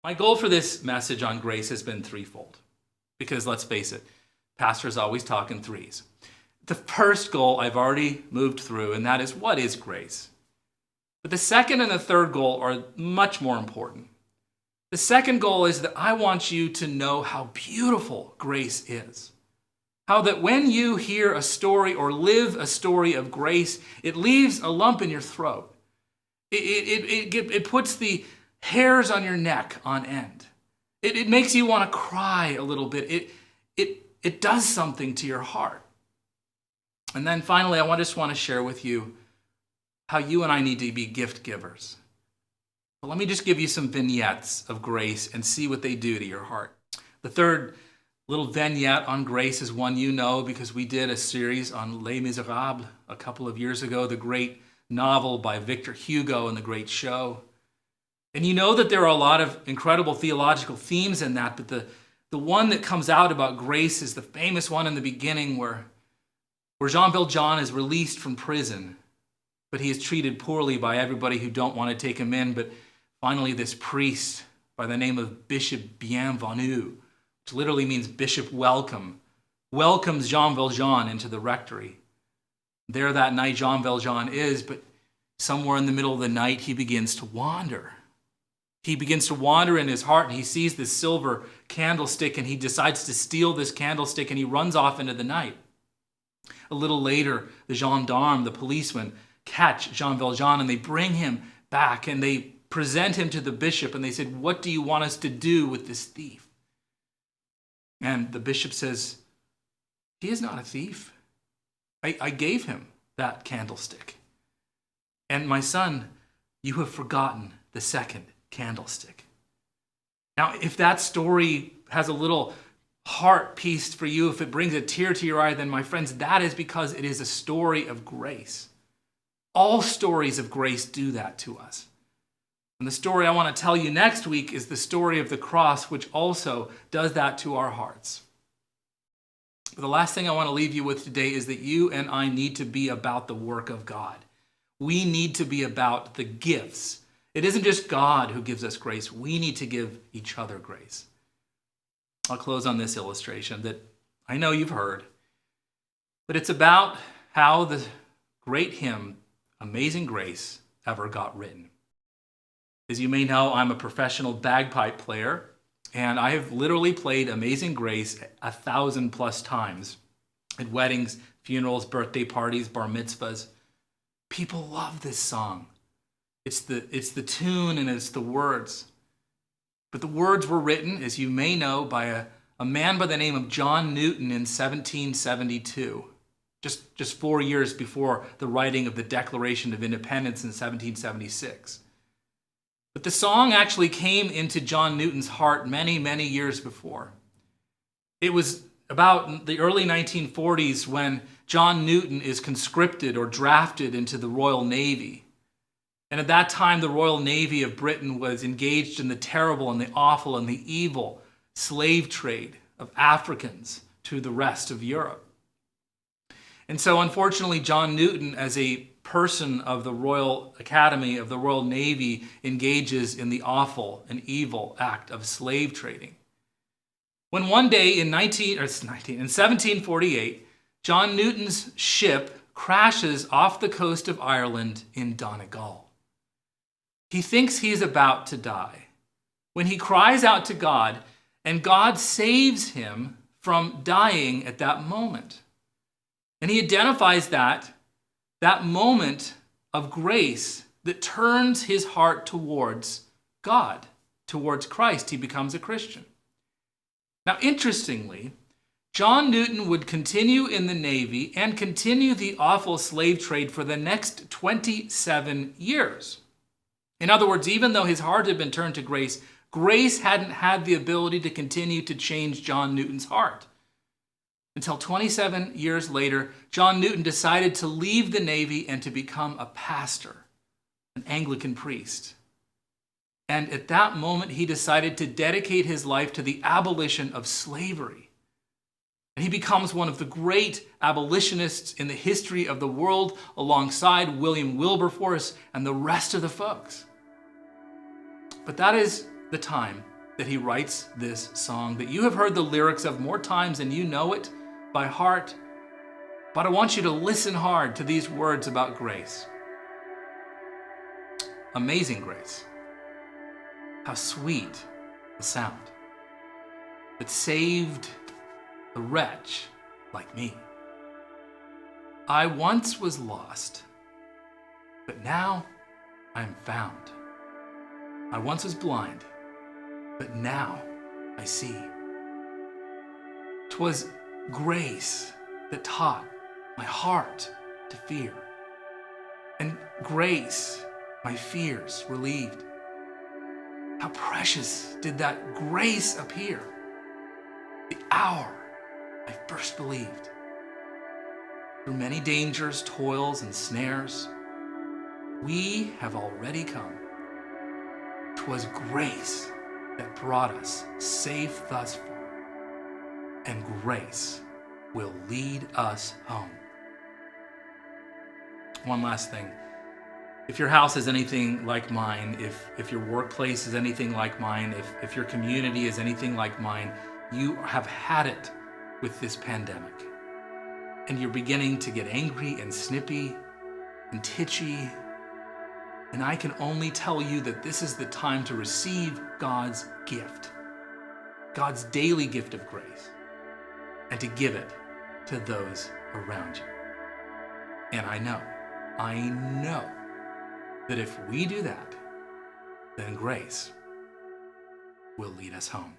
My goal for this message on grace has been threefold. Because let's face it, pastors always talk in threes. The first goal I've already moved through, and that is, what is grace? But the second and the third goal are much more important. The second goal is that I want you to know how beautiful grace is. How that when you hear a story or live a story of grace, it leaves a lump in your throat. It puts the hairs on your neck on end. It makes you want to cry a little bit. It does something to your heart. And then finally, I just want to share with you how you and I need to be gift givers. But let me just give you some vignettes of grace and see what they do to your heart. The third little vignette on grace is one you know because we did a series on Les Miserables a couple of years ago, the great novel by Victor Hugo and the Great Show. And you know that there are a lot of incredible theological themes in that, but the one that comes out about grace is the famous one in the beginning where Jean Valjean is released from prison, but he is treated poorly by everybody who don't want to take him in. But finally, this priest by the name of Bishop Bienvenu, which literally means Bishop Welcome, welcomes Jean Valjean into the rectory. There that night, Jean Valjean is, but somewhere in the middle of the night, he begins to wander. He begins to wander in his heart, and he sees this silver candlestick, and he decides to steal this candlestick, and he runs off into the night. A little later, the gendarme, the policeman, catch Jean Valjean, and they bring him back, and they present him to the bishop, and they said, "What do you want us to do with this thief?" And the bishop says, "He is not a thief. I gave him that candlestick. And my son, you have forgotten the second candlestick." Now, if that story has a little heart piece for you, if it brings a tear to your eye, then my friends, that is because it is a story of grace. All stories of grace do that to us. And the story I want to tell you next week is the story of the cross, which also does that to our hearts. But the last thing I want to leave you with today is that you and I need to be about the work of God. We need to be about the gifts. It isn't just God who gives us grace. We need to give each other grace. I'll close on this illustration that I know you've heard, but it's about how the great hymn, Amazing Grace, ever got written. As you may know, I'm a professional bagpipe player, and I have literally played Amazing Grace 1,000+ times at weddings, funerals, birthday parties, bar mitzvahs. People love this song. It's the tune and it's the words. But the words were written, as you may know, by a man by the name of John Newton in 1772, just 4 years before the writing of the Declaration of Independence in 1776. But the song actually came into John Newton's heart many, many years before. It was about the early 1940s when John Newton is conscripted or drafted into the Royal Navy. And at that time, the Royal Navy of Britain was engaged in the terrible and the awful and the evil slave trade of Africans to the rest of Europe. And so, unfortunately, John Newton, as a person of the Royal Academy of the Royal Navy, engages in the awful and evil act of slave trading. When one day in 1748, John Newton's ship crashes off the coast of Ireland in Donegal. He thinks he's about to die when he cries out to God, and God saves him from dying at that moment. And he identifies that moment of grace that turns his heart towards God, towards Christ. He becomes a Christian. Now, interestingly, John Newton would continue in the Navy and continue the awful slave trade for the next 27 years. In other words, even though his heart had been turned to grace, grace hadn't had the ability to continue to change John Newton's heart. Until 27 years later, John Newton decided to leave the Navy and to become a pastor, an Anglican priest. And at that moment, he decided to dedicate his life to the abolition of slavery. And he becomes one of the great abolitionists in the history of the world, alongside William Wilberforce and the rest of the folks. But that is the time that he writes this song that you have heard the lyrics of more times than you know it by heart. But I want you to listen hard to these words about grace. Amazing grace. How sweet the sound that saved a wretch like me. I once was lost, but now I am found. I once was blind, but now I see. 'Twas grace that taught my heart to fear, and grace my fears relieved. How precious did that grace appear the hour I first believed. Through many dangers, toils, and snares, we have already come. 'Twas grace that brought us safe thus far, and grace will lead us home. One last thing. If your house is anything like mine, if your workplace is anything like mine, if your community is anything like mine, you have had it with this pandemic. And you're beginning to get angry and snippy and titchy. And I can only tell you that this is the time to receive God's gift, God's daily gift of grace, and to give it to those around you. And I know that if we do that, then grace will lead us home.